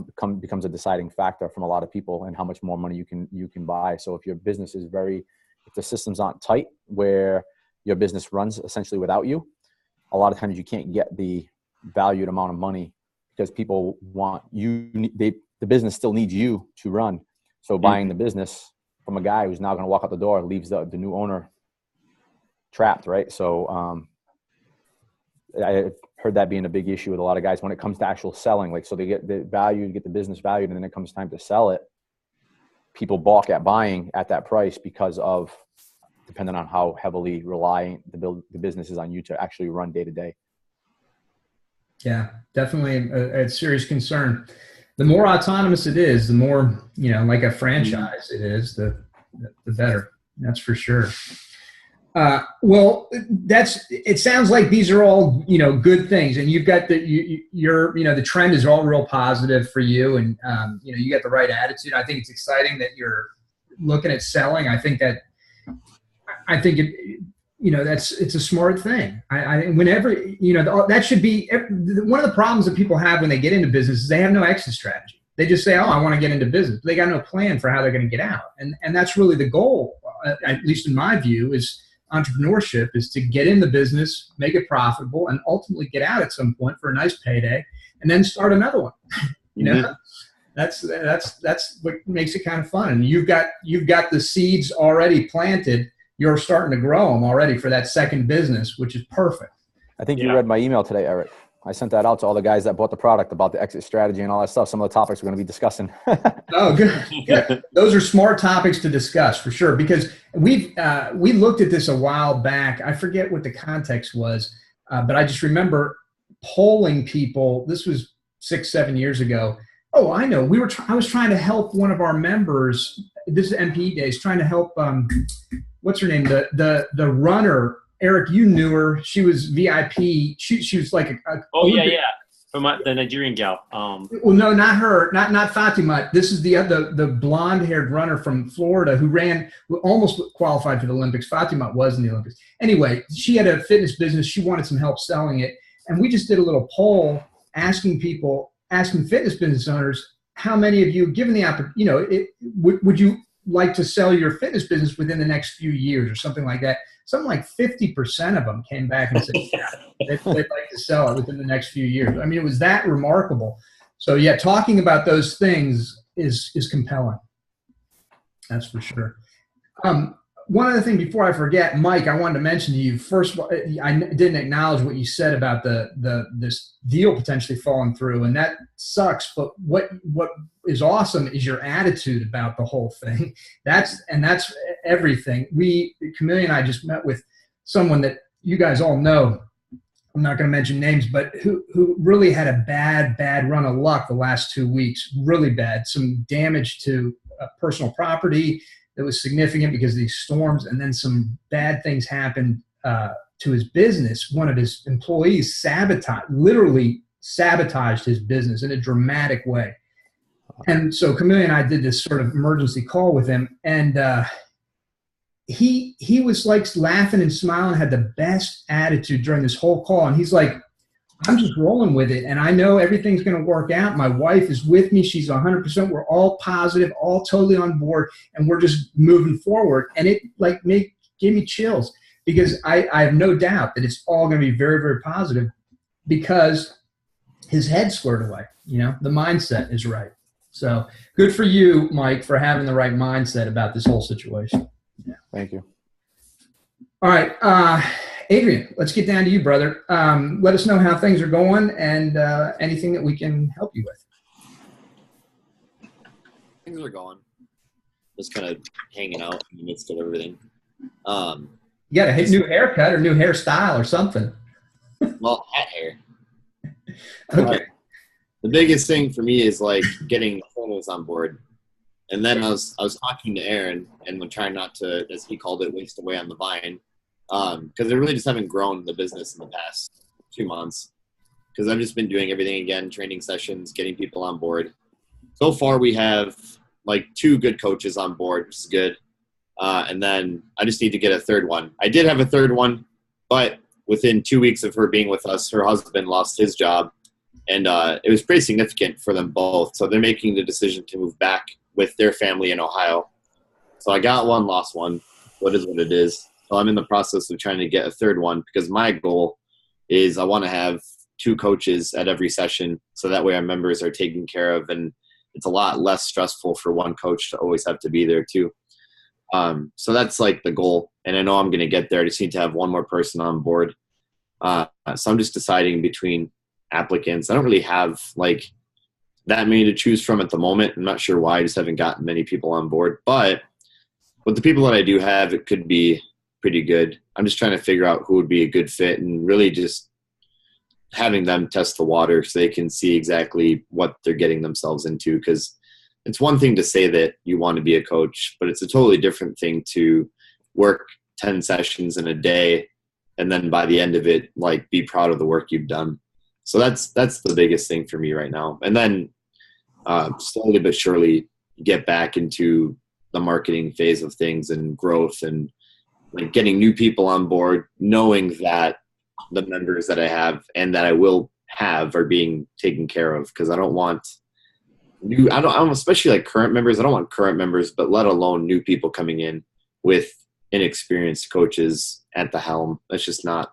becomes a deciding factor from a lot of people, and how much more money you can buy. So if your business is if the systems aren't tight where your business runs essentially without you, a lot of times you can't get the valued amount of money because people want the business still needs you to run. So buying the business from a guy who's now going to walk out the door leaves the new owner trapped, right? So I heard that being a big issue with a lot of guys when it comes to actual selling. Like, so they get the value, get the business valued, and then it comes time to sell it. People balk at buying at that price because of, depending on how heavily reliant the business is on you to actually run day to day. Yeah, definitely a serious concern. The more autonomous it is, the more, like a franchise it is, the better. That's for sure. Well, it sounds like these are all, good things, and you've got the trend is all real positive for you, and, you got the right attitude. I think it's exciting that you're looking at selling. I think it's a smart thing. Whenever, that should be one of the problems that people have when they get into business is they have no exit strategy. They just say, I want to get into business. But they got no plan for how they're going to get out. And that's really the goal, at least in my view, is entrepreneurship is to get in the business, make it profitable, and ultimately get out at some point for a nice payday and then start another one. That's what makes it kind of fun. And you've got the seeds already planted. You're starting to grow them already for that second business, which is perfect. I think you read my email today, Erik. I sent that out to all the guys that bought the product about the exit strategy and all that stuff. Some of the topics we're going to be discussing. Oh, good. Those are smart topics to discuss for sure, because we looked at this a while back. I forget what the context was, but I just remember polling people. This was 6-7 years ago. Oh, I know. I was trying to help one of our members. This is MPE days, trying to help what's her name? The runner, Erik, you knew her. She was VIP. She was like oh yeah. From the Nigerian gal. Well, no, not her, not Fatima. This is the blonde-haired runner from Florida who almost qualified for the Olympics. Fatima was in the Olympics. Anyway, she had a fitness business. She wanted some help selling it, and we just did a little poll asking fitness business owners, how many of you, given the opportunity, would you like to sell your fitness business within the next few years or something like that? Something like 50% of them came back and said, yeah, they'd like to sell it within the next few years. I mean, it was that remarkable. So yeah, talking about those things is compelling. That's for sure. One other thing before I forget, Mike, I wanted to mention to you, first of all, I didn't acknowledge what you said about this deal potentially falling through, and that sucks. But what is awesome is your attitude about the whole thing. That's everything. Camille and I just met with someone that you guys all know. I'm not going to mention names, but who really had a bad run of luck the last 2 weeks, really bad. Some damage to personal property that was significant because of these storms, and then some bad things happened to his business. One of his employees literally sabotaged his business in a dramatic way. And so Camille and I did this sort of emergency call with him, and he was like laughing and smiling, had the best attitude during this whole call. And he's like, I'm just rolling with it, and I know everything's going to work out. My wife is with me. She's 100%. We're all positive, all totally on board, and we're just moving forward. And it gave me chills because I have no doubt that it's all going to be very, very positive because his head's squared away. The mindset is right. So good for you, Mike, for having the right mindset about this whole situation. Yeah. Thank you. All right. Adrian, let's get down to you, brother. Let us know how things are going and anything that we can help you with. Things are going. Just kind of hanging out in the midst of everything. You got a new haircut or new hairstyle or something. Well, hat hair. Okay. The biggest thing for me is like getting the photos on board. And then I was talking to Aaron and we're trying not to, as he called it, waste away on the vine. Because I really just haven't grown the business in the past 2 months. Because I've just been doing everything again, training sessions, getting people on board. So far, we have like 2 good coaches on board, which is good. And then I just need to get a third one. I did have a third one, but within 2 weeks of her being with us, her husband lost his job. And it was pretty significant for them both. So they're making the decision to move back with their family in Ohio. So I got one, lost one. What is what it is. So I'm in the process of trying to get a third one because my goal is I want to have 2 coaches at every session so that way our members are taken care of and it's a lot less stressful for one coach to always have to be there too. So that's like the goal. And I know I'm going to get there. I just need to have one more person on board. So I'm just deciding between applicants. I don't really have like that many to choose from at the moment. I'm not sure why. I just haven't gotten many people on board. But with the people that I do have, it could be pretty good. I'm just trying to figure out who would be a good fit and really just having them test the water so they can see exactly what they're getting themselves into. Because it's one thing to say that you want to be a coach, but it's a totally different thing to work 10 sessions in a day and then by the end of it, like be proud of the work you've done. So that's the biggest thing for me right now. And then slowly but surely get back into the marketing phase of things and growth and like getting new people on board, knowing that the members that I have and that I will have are being taken care of. Cause I don't want I don't especially like current members. I don't want current members, but let alone new people coming in with inexperienced coaches at the helm. That's just not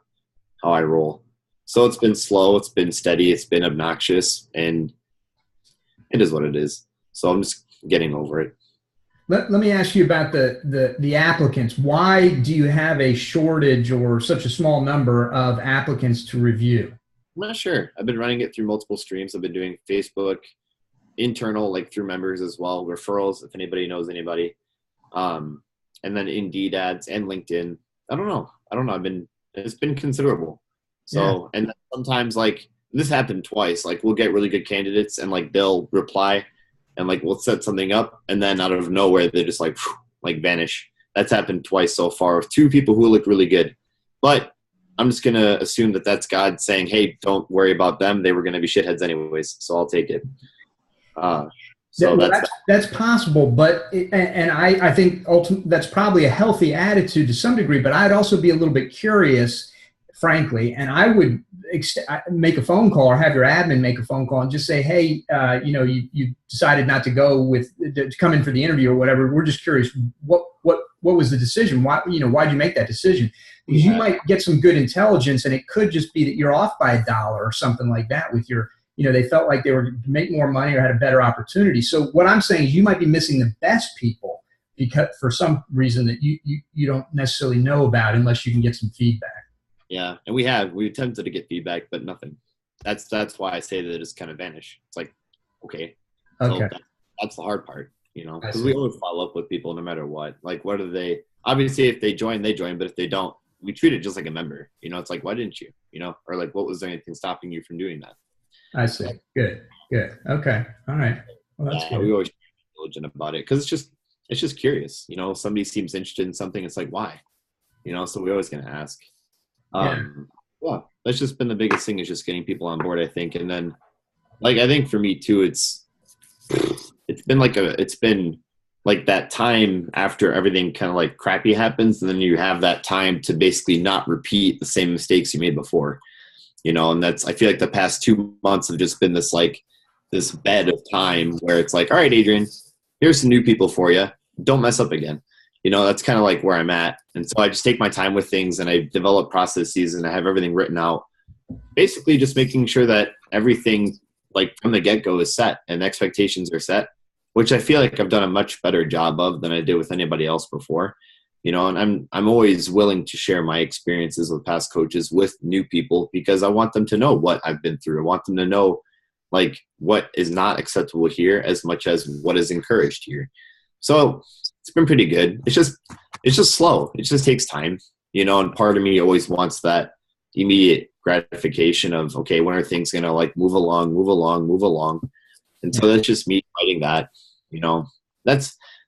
how I roll. So it's been slow. It's been steady. It's been obnoxious and it is what it is. So I'm just getting over it. Let me ask you about the applicants. Why do you have a shortage or such a small number of applicants to review? I'm not sure. I've been running it through multiple streams. I've been doing Facebook, internal, like through members as well, referrals, if anybody knows anybody. And then Indeed ads and LinkedIn. I don't know. It's been considerable. So, yeah. And sometimes like this happened twice, like we'll get really good candidates and like they'll reply and like we'll set something up and then out of nowhere they just like vanish That's happened twice so far with 2 people who look really good. But I'm just going to assume that that's God saying, hey, don't worry about them. They were going to be shitheads anyways, so I'll take it. So that's possible, but I think ultimately that's probably a healthy attitude to some degree. But I'd also be a little bit curious, frankly, and I would make a phone call or have your admin make a phone call and just say, hey, you decided not to go to come in for the interview or whatever. We're just curious, what was the decision? Why'd you make that decision? Because you might get some good intelligence, and it could just be that you're off by $1 or something like that with your. They felt like they were to make more money or had a better opportunity. So what I'm saying is you might be missing the best people because for some reason that you don't necessarily know about unless you can get some feedback. Yeah, and we attempted to get feedback, but nothing. That's why I say that it just kind of vanished. It's like, okay. So that's the hard part, because we always follow up with people no matter what. Like, what are they? Obviously, if they join, they join. But if they don't, we treat it just like a member. It's like, why didn't you? Or like, what was there anything stopping you from doing that? I see. Good. Okay. All right. Well, that's good. We always be diligent about it because it's just curious. Somebody seems interested in something. It's like, why? So we're always going to ask. That's just been the biggest thing is just getting people on board, I think. And then, like, I think for me too, it's been like that time after everything kind of like crappy happens, and then you have that time to basically not repeat the same mistakes you made before. And I feel like the past 2 months have just been this bed of time where it's like, all right, Adrian, here's some new people for you. Don't mess up again. That's kind of like where I'm at. And so I just take my time with things, and I develop processes, and I have everything written out, basically just making sure that everything like from the get-go is set and expectations are set, which I feel like I've done a much better job of than I did with anybody else before. And I'm always willing to share my experiences with past coaches with new people because I want them to know what I've been through. I want them to know like what is not acceptable here as much as what is encouraged here. So it's been pretty good. It's just slow. It just takes time, and part of me always wants that immediate gratification of, okay, when are things going to like move along. And so that's just me fighting that,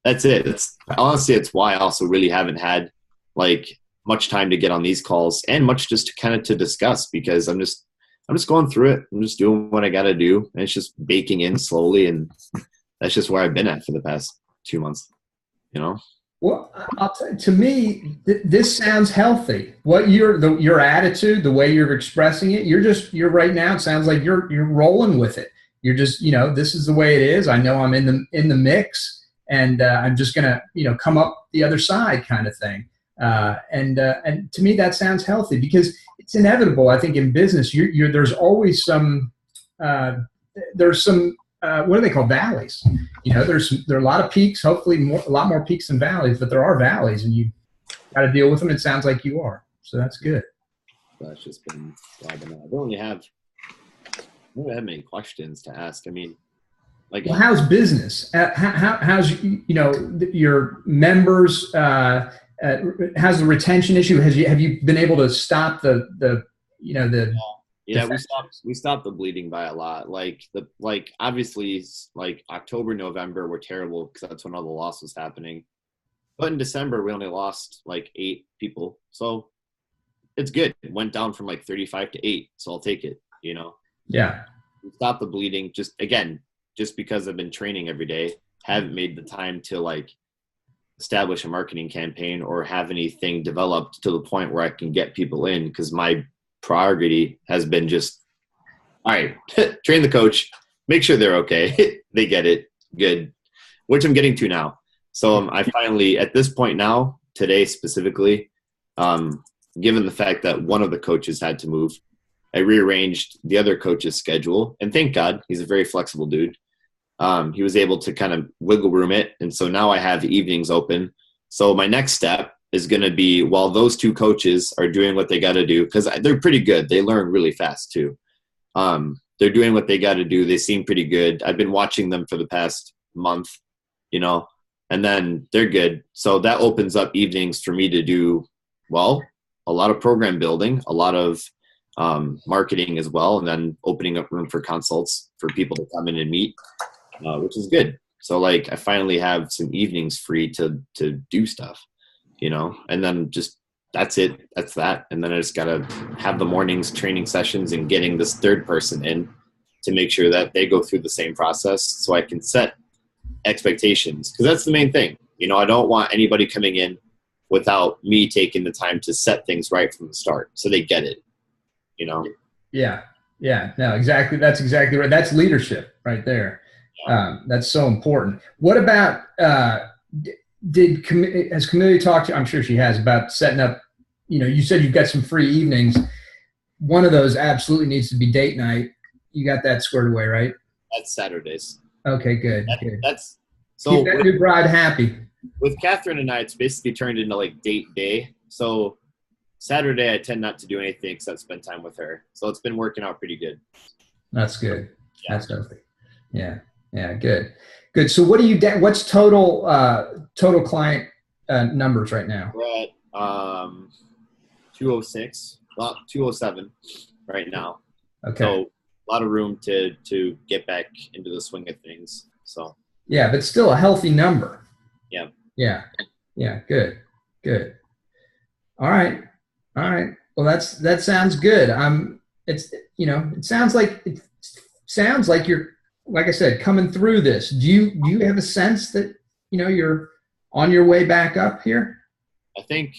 that's it. It's why I also really haven't had like much time to get on these calls and much just to kind of to discuss because I'm just going through it. I'm just doing what I got to do. And it's just baking in slowly. And that's just where I've been at for the past 2 months, Well, to me, this sounds healthy. What your attitude, the way you're expressing it, you're right now. It sounds like you're rolling with it. You're just, this is the way it is. I know I'm in the mix. And I'm just gonna, come up the other side, kind of thing. And to me, that sounds healthy because it's inevitable. I think in business, there's always some what do they call valleys? There are a lot of peaks. Hopefully, a lot more peaks than valleys, but there are valleys, and you got to deal with them. It sounds like you are, so that's good. That's just been. I don't have many questions to ask. I mean. Well, how's business? How's your members? How's the retention issue? Have you been able to stop the Yeah, we stopped the bleeding by a lot. Like obviously like October, November were terrible because that's when all the loss was happening. But in December we only lost like 8 people, so it's good. It went down from like 35 to 8, so I'll take it. Yeah. We stopped the bleeding just because I've been training every day, haven't made the time to like establish a marketing campaign or have anything developed to the point where I can get people in because my priority has been just, all right, train the coach, make sure they're okay. They get it. Good. Which I'm getting to now. So I finally, at this point now, today specifically, given the fact that one of the coaches had to move, I rearranged the other coach's schedule, and thank God, he's a very flexible dude. He was able to kind of wiggle room it, and so now I have evenings open. So my next step is going to be, while those 2 coaches are doing what they got to do, because they're pretty good. They learn really fast too. They're doing what they got to do. They seem pretty good. I've been watching them for the past month, and then they're good. So that opens up evenings for me to do, well, a lot of program building, a lot of marketing as well, and then opening up room for consults for people to come in and meet, which is good. So like I finally have some evenings free to do stuff. and then just that's it. That's that. And then I just got to have the mornings training sessions and getting this third person in to make sure that they go through the same process so I can set expectations. Because that's the main thing. I don't want anybody coming in without me taking the time to set things right from the start so they get it, Yeah. Yeah. No, exactly. That's exactly right. That's leadership right there. That's so important. What about, has Camille talked to you? I'm sure she has, about setting up, you said you've got some free evenings. One of those absolutely needs to be date night. You got that squared away, right? That's Saturdays. Okay, good. That's so keep that new bride happy. With Catherine and I, it's basically turned into like date day. So Saturday, I tend not to do anything except spend time with her. So it's been working out pretty good. That's good. Yeah. That's healthy. Yeah. Yeah. Good. Good. So what's total client numbers right now? We're at 206, well, 207 right now. Okay. So a lot of room to get back into the swing of things. So yeah, but still a healthy number. Yeah. Yeah. Yeah. Good. Good. All right. Well, that sounds good. It sounds like you're, like I said, coming through this. Do you have a sense that, you're on your way back up here? I think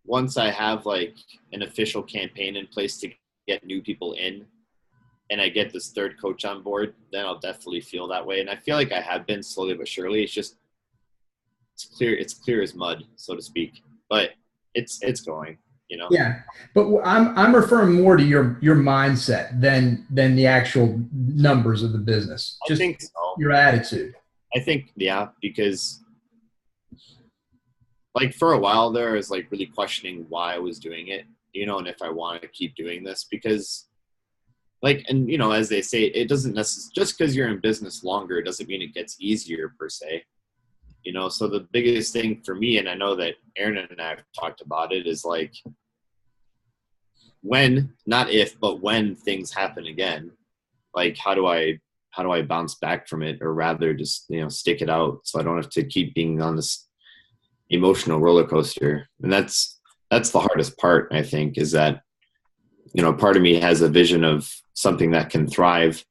once I have like an official campaign in place to get new people in and I get this third coach on board, then I'll definitely feel that way. And I feel like I have been slowly but surely. It's clear as mud, so to speak, but it's going, Yeah. But I'm referring more to your mindset than the actual numbers of the business. Just I think so. Your attitude. I think, yeah, because like for a while there, I was like really questioning why I was doing it, and if I wanted to keep doing this because like, and as they say, it doesn't necessarily, just because you're in business longer, it doesn't mean it gets easier per se, so the biggest thing for me, and I know that Aaron and I have talked about it, is like when, not if, but when things happen again, like how do I bounce back from it, or rather just, stick it out so I don't have to keep being on this emotional roller coaster. And that's the hardest part, I think, is that, part of me has a vision of something that can thrive,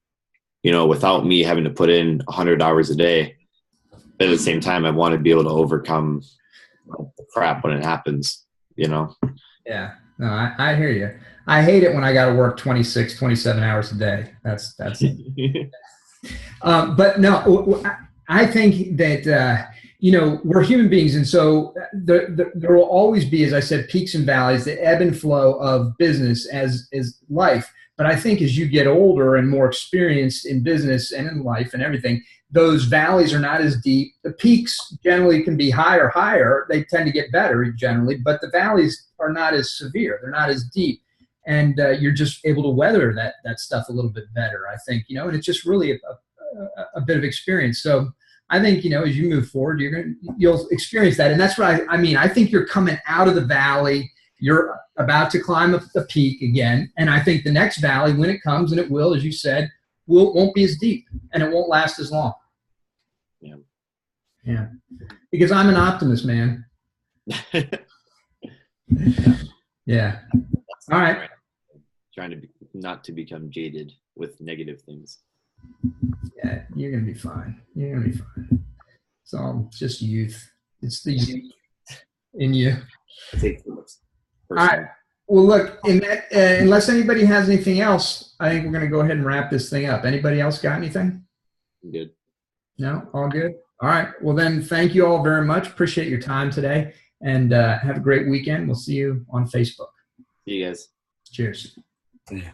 without me having to put in 100 hours a day. But at the same time, I want to be able to overcome the crap when it happens, Yeah. No, I hear you. I hate it when I got to work 26, 27 hours a day. That's but no, I think that, we're human beings. And so there will always be, as I said, peaks and valleys, the ebb and flow of business as is life. But I think as you get older and more experienced in business and in life and everything, those valleys are not as deep. The peaks generally can be higher. They tend to get better generally, but the valleys are not as severe. They're not as deep. And you're just able to weather that stuff a little bit better, I think, and it's just really a bit of experience. So I think, as you move forward, you'll experience that. And that's what I mean. I think you're coming out of the valley. You're about to climb a peak again. And I think the next valley, when it comes, and it will, as you said, won't be as deep and it won't last as long. Yeah. Yeah. Because I'm an optimist, man. Yeah. All right. Trying to not to become jaded with negative things. Yeah, you're going to be fine. You're going to be fine. It's all just youth. It's the youth in you. All right. Well, look, unless anybody has anything else, I think we're going to go ahead and wrap this thing up. Anybody else got anything? Good. No? All good? All right. Well, then, thank you all very much. Appreciate your time today. And have a great weekend. We'll see you on Facebook. See you guys. Cheers. Yeah.